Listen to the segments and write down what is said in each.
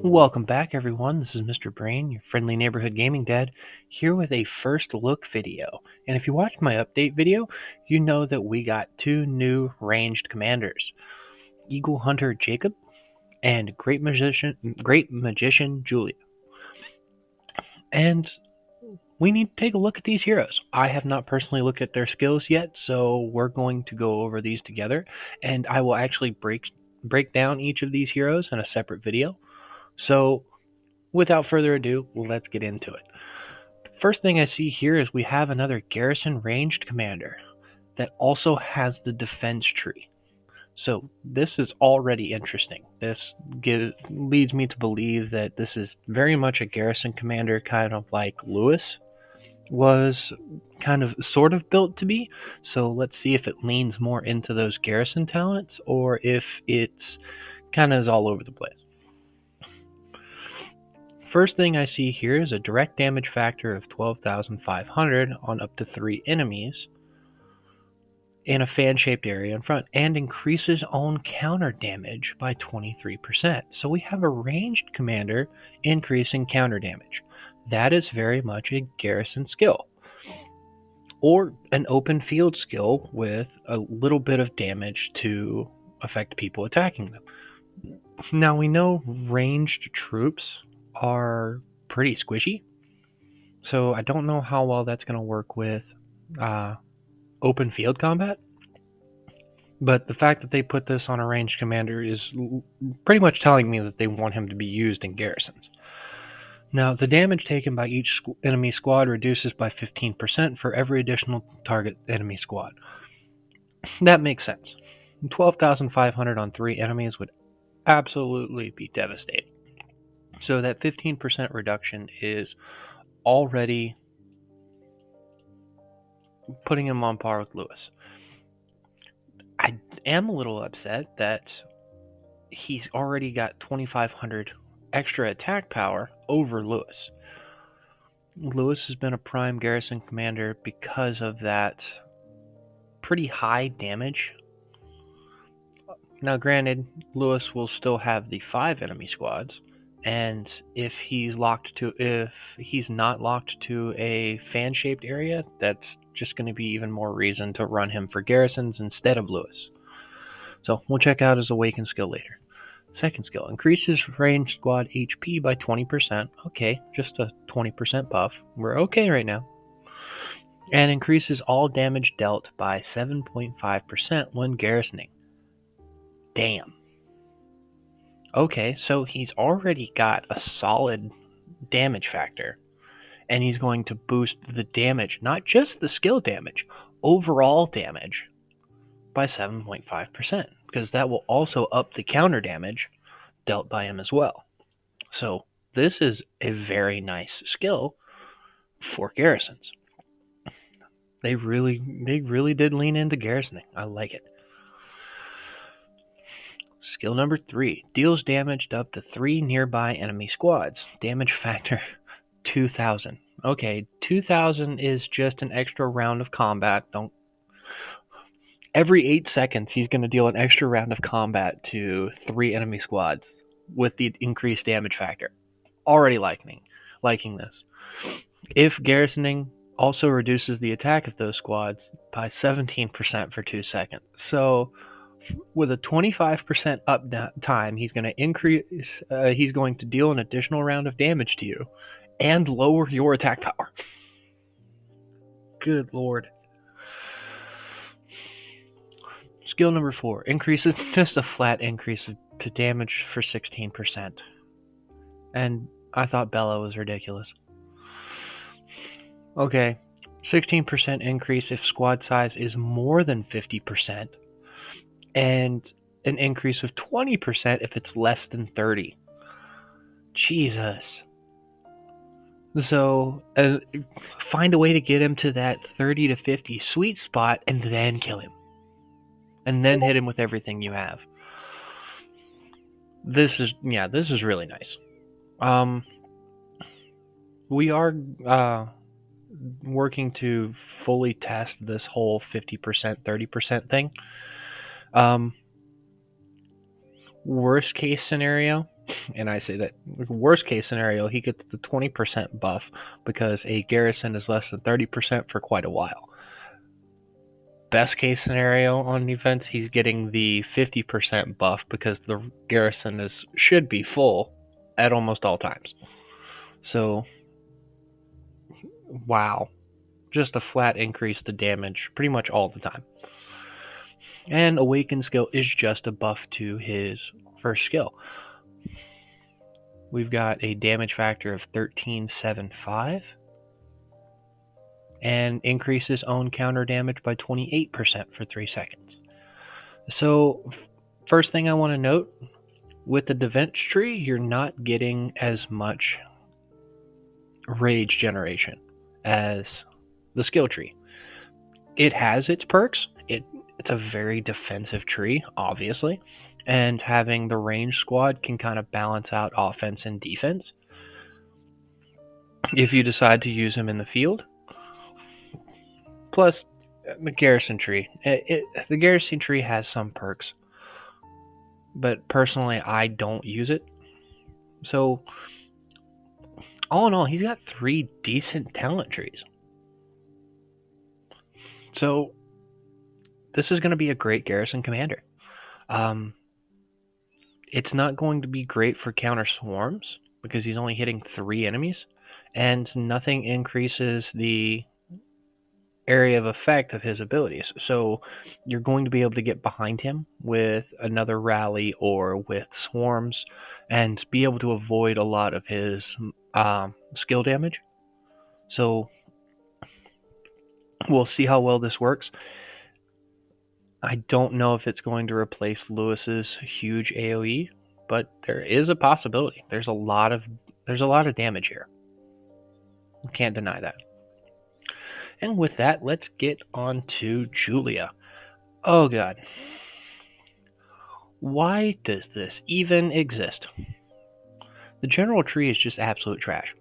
Welcome back, everyone. This is Mr. Brain, your friendly neighborhood gaming dad, here with a first look video. And if you watched my update video, you know that we got two new ranged commanders, Eagle Hunter Jacob and Great Magician Julia. And we need to take a look at these heroes. I have not personally looked at their skills yet, so we're going to go over these together, and I will actually break down each of these heroes in a separate video. So without further ado, let's get into it. First thing I see here is we have another Garrison ranged commander that also has the defense tree. So this is already interesting. This leads me to believe that this is very much a Garrison commander, kind of like Lewis was kind of sort of built to be. So let's see if it leans more into those Garrison talents or if it's kind of is all over the place. First thing I see here is a direct damage factor of 12,500 on up to 3 enemies in a fan-shaped area in front, and increases own counter damage by 23%. So we have a ranged commander increasing counter damage. That is very much a Garrison skill, or an open field skill with a little bit of damage to affect people attacking them. Now we know ranged troops are pretty squishy, so I don't know how well that's going to work with open field combat. But the fact that they put this on a ranged commander is pretty much telling me that they want him to be used in garrisons. Now, the damage taken by each enemy squad reduces by 15% for every additional target enemy squad. That makes sense. 12,500 on 3 enemies would absolutely be devastating. So that 15% reduction is already putting him on par with Lewis. I am a little upset that he's already got 2,500 extra attack power over Lewis. Lewis has been a prime Garrison commander because of that pretty high damage. Now, granted, Lewis will still have the 5 enemy squads, and if he's not locked to a fan-shaped area, that's just going to be even more reason to run him for garrisons instead of Lewis. So we'll check out his Awaken skill later. Second skill, increases ranged squad HP by 20%. Okay, just a 20% buff. We're okay right now. And increases all damage dealt by 7.5% when garrisoning. Damn. Okay, so he's already got a solid damage factor. And he's going to boost the damage, not just the skill damage, overall damage by 7.5%. Because that will also up the counter damage dealt by him as well. So this is a very nice skill for garrisons. They really did lean into garrisoning. I like it. Skill number 3. Deals damage to up to 3 nearby enemy squads. Damage factor 2,000. Okay, 2,000 is just an extra round of combat. Every 8 seconds, he's going to deal an extra round of combat to 3 enemy squads with the increased damage factor. Already liking this. If garrisoning also reduces the attack of those squads by 17% for 2 seconds. So with a 25% up time, he's going to deal an additional round of damage to you and lower your attack power. Good lord. Skill number 4 increases just a flat increase to damage for 16%. And I thought Bella was ridiculous. Okay, 16% increase if squad size is more than 50%, and an increase of 20% if it's less than 30. Jesus. So, find a way to get him to that 30 to 50 sweet spot and then kill him. And then hit him with everything you have. This is really nice. We are working to fully test this whole 50%, 30% thing. Worst case scenario, And I say that worst case scenario, he gets the 20% buff because a garrison is less than 30% for quite a while. Best case scenario on defense, he's getting the 50% buff because the garrison should be full at almost all times. So, wow. Just a flat increase to damage pretty much all the time. And Awaken skill is just a buff to his first skill. We've got a damage factor of 1375 and increases own counter damage by 28% for 3 seconds. So, first thing I want to note, with the defense tree, you're not getting as much rage generation as the skill tree. It has its perks. It's a very defensive tree, obviously, and having the range squad can kind of balance out offense and defense if you decide to use him in the field. Plus, the garrison tree. The garrison tree has some perks, but personally, I don't use it. So, all in all, he's got 3 decent talent trees. So, this is going to be a great garrison commander. It's not going to be great for counter swarms because he's only hitting 3 enemies, and nothing increases the area of effect of his abilities. So you're going to be able to get behind him with another rally or with swarms and be able to avoid a lot of his skill damage. So we'll see how well this works. I don't know if it's going to replace Lewis's huge AoE, but there is a possibility. There's a lot of damage here. You can't deny that. And with that, let's get on to Julia. Oh god. Why does this even exist? The general tree is just absolute trash.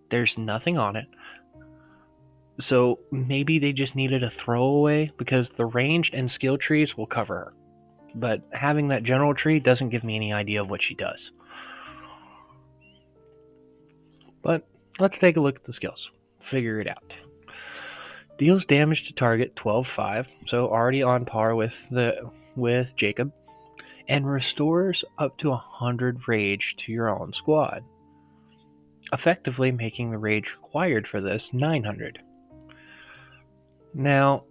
There's nothing on it. So maybe they just needed a throwaway because the ranged and skill trees will cover her. But having that general tree doesn't give me any idea of what she does. But let's take a look at the skills. Figure it out. Deals damage to target 12-5, so already on par with Jacob, and restores up to 100 rage to your own squad, effectively making the rage required for this 900. Now,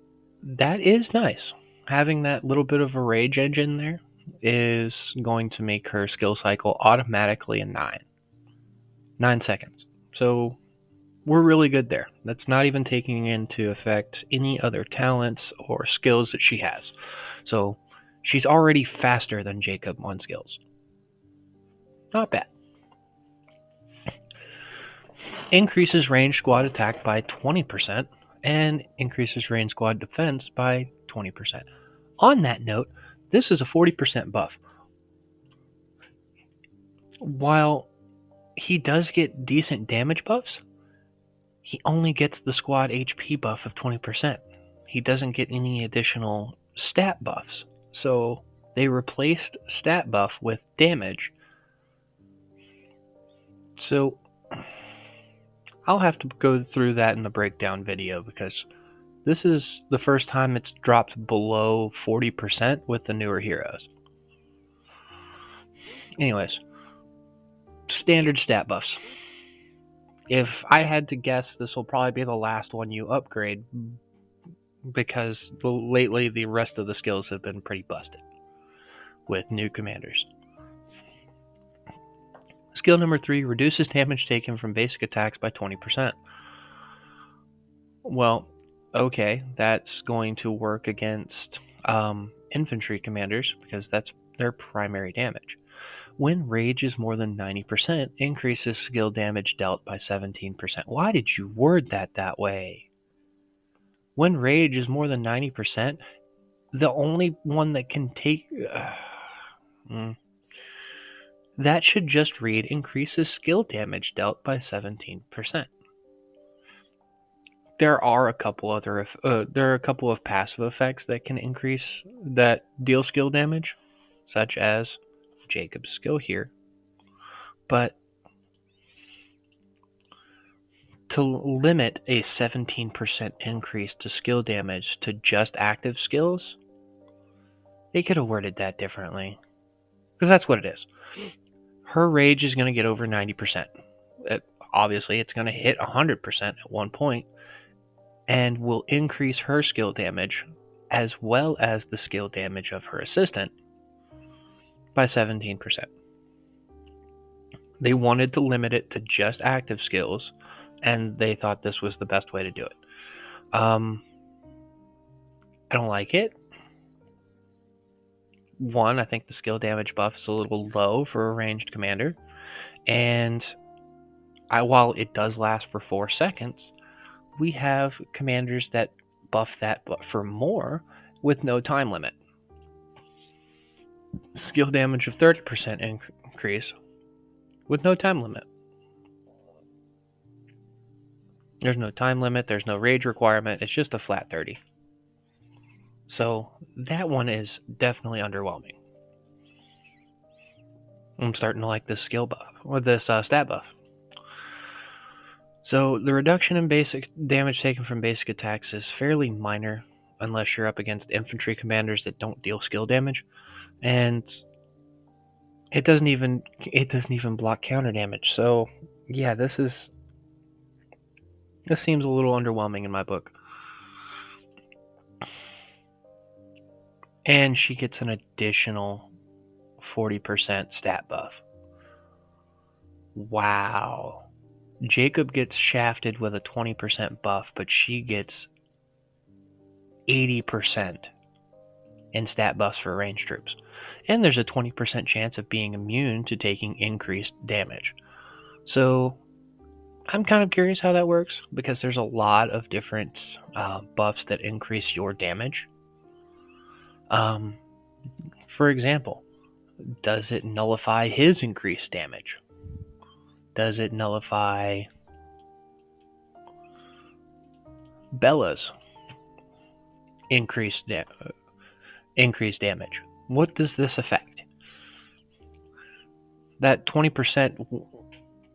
that is nice. Having that little bit of a rage engine there is going to make her skill cycle automatically a 9 seconds. So we're really good there. That's not even taking into effect any other talents or skills that she has. So she's already faster than Jacob on skills. Not bad. Increases range squad attack by 20% and increases range squad defense by 20%. On that note, this is a 40% buff. While he does get decent damage buffs, he only gets the squad HP buff of 20%. He doesn't get any additional stat buffs. So they replaced stat buff with damage. So I'll have to go through that in the breakdown video because this is the first time it's dropped below 40% with the newer heroes. Anyways, standard stat buffs. If I had to guess, this will probably be the last one you upgrade because lately the rest of the skills have been pretty busted with new commanders. Skill number 3 reduces damage taken from basic attacks by 20%. Well, okay, that's going to work against infantry commanders because that's their primary damage. When rage is more than 90%, increases skill damage dealt by 17%. Why did you word that way? When rage is more than 90%, the only one that can take... that should just read increases skill damage dealt by 17%. There are a couple of passive effects that can increase that deal skill damage, such as Jacob's skill here, but to limit a 17% increase to skill damage to just active skills, they could have worded that differently. Because that's what it is. Her rage is going to get over 90%. Obviously, it's going to hit 100% at one point and will increase her skill damage as well as the skill damage of her assistant by 17%. They wanted to limit it to just active skills, and they thought this was the best way to do it. I don't like it. One, I think the skill damage buff is a little low for a ranged commander, and while it does last for 4 seconds, we have commanders that buff that for more with no time limit. Skill damage of 30% increase with no time limit. There's no time limit, there's no rage requirement, it's just a flat 30. So that one is definitely underwhelming. I'm starting to like this skill buff, or this stat buff. So the reduction in basic damage taken from basic attacks is fairly minor, unless you're up against infantry commanders that don't deal skill damage, and it doesn't even block counter damage. So yeah, this seems a little underwhelming in my book. And she gets an additional 40% stat buff. Wow. Jacob gets shafted with a 20% buff, but she gets 80% in stat buffs for ranged troops. And there's a 20% chance of being immune to taking increased damage. So I'm kind of curious how that works, because there's a lot of different buffs that increase your damage. For example, does it nullify his increased damage? Does it nullify Bella's increased damage? What does this affect? That 20%,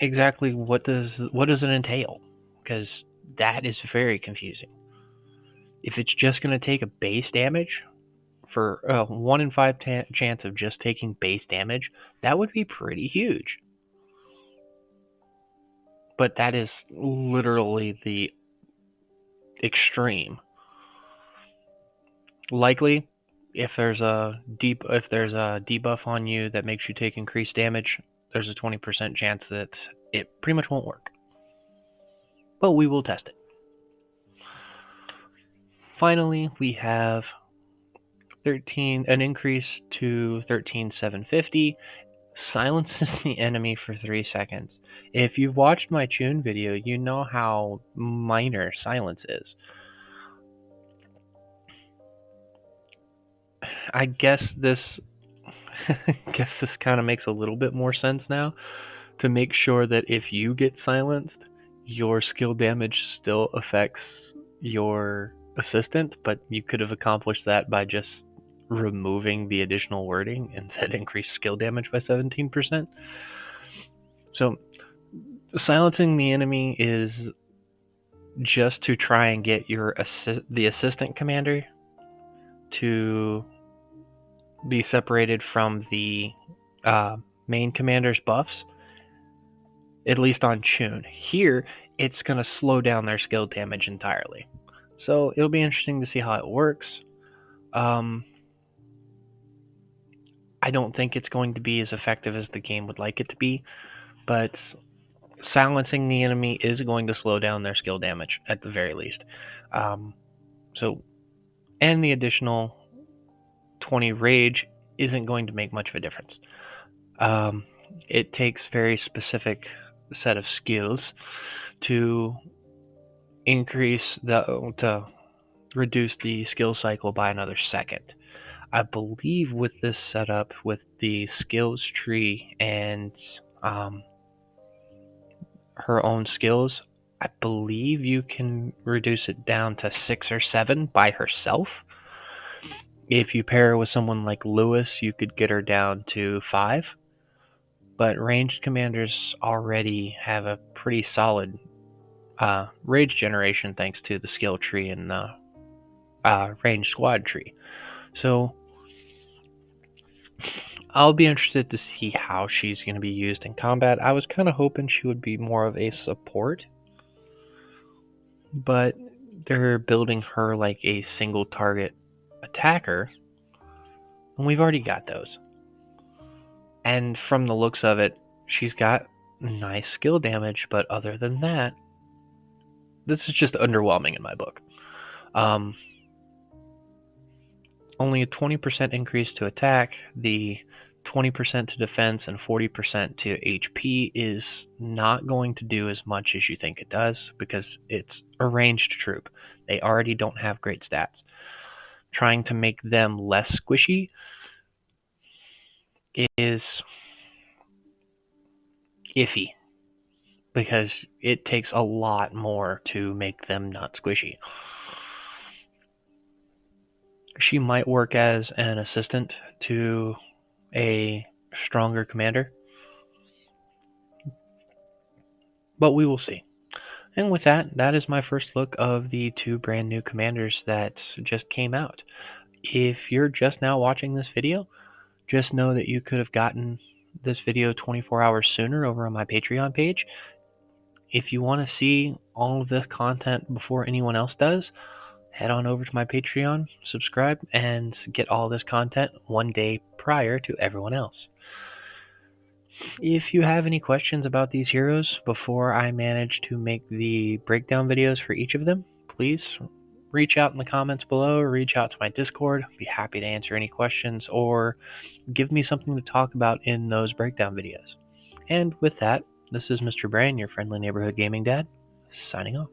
exactly what does it entail? Because that is very confusing. If it's just going to take a base damage, for a 1 in 5 chance of just taking base damage, that would be pretty huge. But that is literally the extreme. Likely, if there's a debuff on you that makes you take increased damage, there's a 20% chance that it pretty much won't work. But we will test it. Finally, we have an increase to 13,750. Silences the enemy for 3 seconds. If you've watched my tune video, you know how minor silence is. I guess this kind of makes a little bit more sense now, to make sure that if you get silenced, your skill damage still affects your assistant, but you could have accomplished that by just removing the additional wording and said increase skill damage by 17%. So silencing the enemy is just to try and get the assistant commander to be separated from the main commander's buffs, at least on Tune. Here, it's going to slow down their skill damage entirely. So it'll be interesting to see how it works. I don't think it's going to be as effective as the game would like it to be, but silencing the enemy is going to slow down their skill damage at the very least. And the additional 20 rage isn't going to make much of a difference. It takes very specific set of skills to reduce the skill cycle by another second. I believe with this setup, with the skills tree and her own skills, I believe you can reduce it down to 6 or 7 by herself. If you pair her with someone like Lewis, you could get her down to 5. But ranged commanders already have a pretty solid rage generation thanks to the skill tree and ranged squad tree. So I'll be interested to see how she's going to be used in combat. I was kind of hoping she would be more of a support, but they're building her like a single target attacker, and we've already got those. And from the looks of it, she's got nice skill damage, but other than that, this is just underwhelming in my book. Only a 20% increase to attack, the 20% to defense, and 40% to HP is not going to do as much as you think it does because it's a ranged troop. They already don't have great stats. Trying to make them less squishy is iffy because it takes a lot more to make them not squishy. She might work as an assistant to a stronger commander, but we will see. And with that, that is my first look of the 2 brand new commanders that just came out. If you're just now watching this video, just know that you could have gotten this video 24 hours sooner over on my Patreon page. If you want to see all of this content before anyone else does, head on over to my Patreon, subscribe, and get all this content one day prior to everyone else. If you have any questions about these heroes before I manage to make the breakdown videos for each of them, please reach out in the comments below or reach out to my Discord. I'd be happy to answer any questions or give me something to talk about in those breakdown videos. And with that, this is Mr. Brain, your friendly neighborhood gaming dad, signing off.